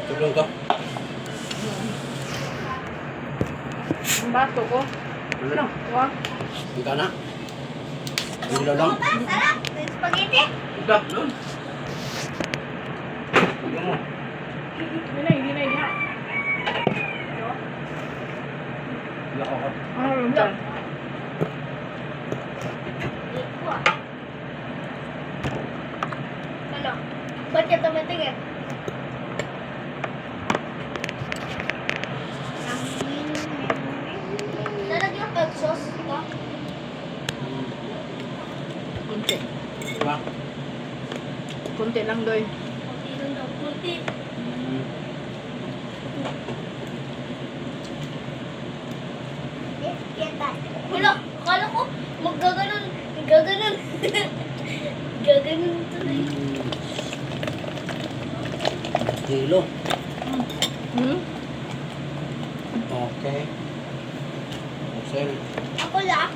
Tulong ko. Ang bato ko. Ano lang? Wah. Ika na. Ilaw lang. Sarap! May spaghetti! Ika, doon. Ika mo. Hindi na. Ika ako. Ano lang? Iko ah. Ano? Ba't ka tumitingin? Lalagyan ka sauce ito? Kunti. Diba? Kunti lang doy. Kunti lang daw. Kunti. Wala, akala ko maggaganon. Gaganon. Gaganon tuloy. Kilo. Hmm? Okay. Okay. Ako lang.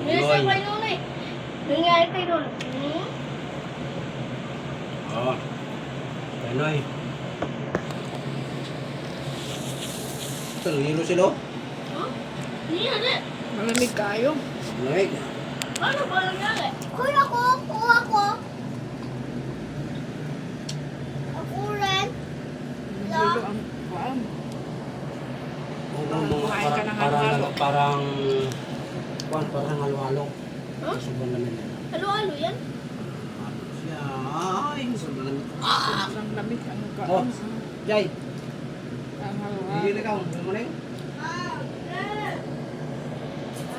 Nasa Kaloy. kay Nunoy. Nangyari kay Nunoy. Oo. Kaloy. Ito, nilo sila. Huh? Nangyari. Malamig kayo. Lamig. Ano ba nangyari? Kuya ko, kuha ko. Ako rin. Gulo ang kuwan. Oo, mga Kumain ka ng halo-halo. parang halo-halo. Huh? Sobrang lamig. Halo-halo yan? Siya. Ay, sobrang lamig. Sobrang lamig ang Oh, kuwan. Jay. Ang halo-halo. Hindi ka. Ano mo na yun?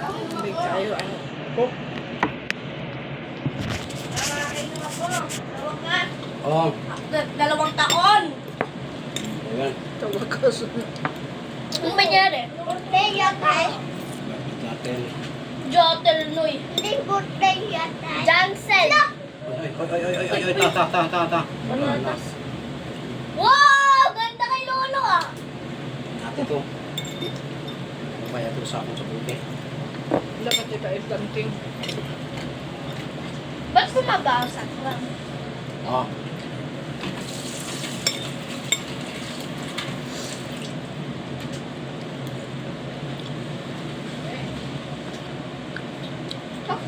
Malamig kayo. Ang cook. Oo. After 2 taon. Ayan. Tawag ka sa... Ano nangyari? Birthday yata. Natin. Jotel Noy. Hindi birthday yata. Jansen. Ay, ta. Wow! Ganda kay Lolo ah. Natin to. Papaya to sa akong sa puti. Dapat ito ay planting. Ba't bumabasa? Oo.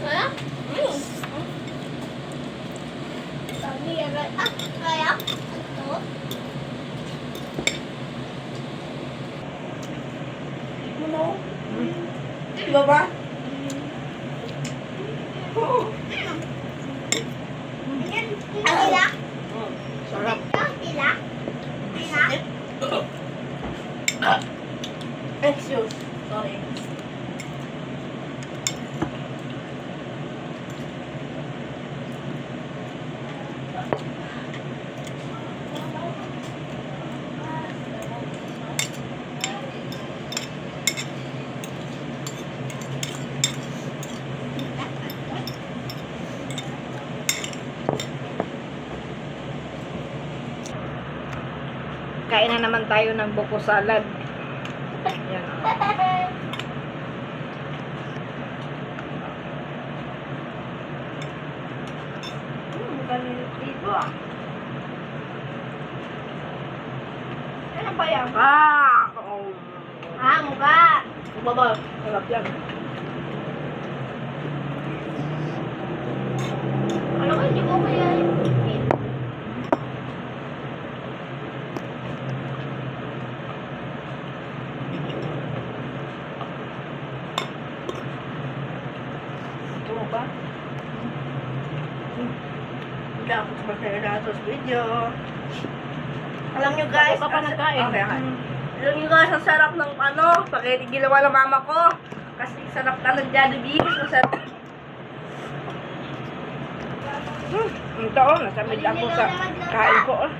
Kaya? Sabi yan. Kaya? Ito? Ano? Diba ba? Tila? Sarap. Tila? Tila? Excuse. Sorry. Kain na naman tayo ng buko salad. Yan. Galit dito ah. Ano ba yan? Oh. Ah, mukha. Baba. Sarap yan. Ano ko hindi ko kaya yung Ito mo ba? Dapat masaya na sa video. Alam nyo guys, Ako pa nagkain. Okay. Alam nyo guys, ang sarap ng spaghetti ginawa ng mama ko. Kasi sarap na ng Jollibee. Masarap. Ito oh, nasa mid ako sa kain ko oh.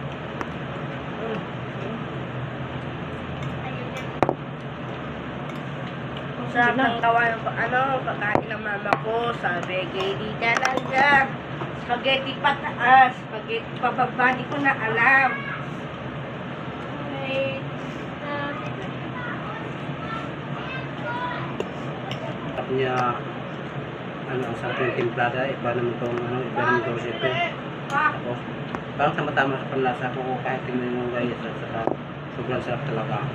Ang sarap ng gawa ng pagkain ng mama ko. Sabi, di talaga. Spaghetti pataas. Spaghetti pababa. Di ko na alam. Okay. Sabi niya, ano, ang sarap ng timplada, iba naman itong, iba naman itong siyempre. Oo. Parang tama-tama sa panlasa ko kahit tingnan mo guys at saka sobrang sarap talaga.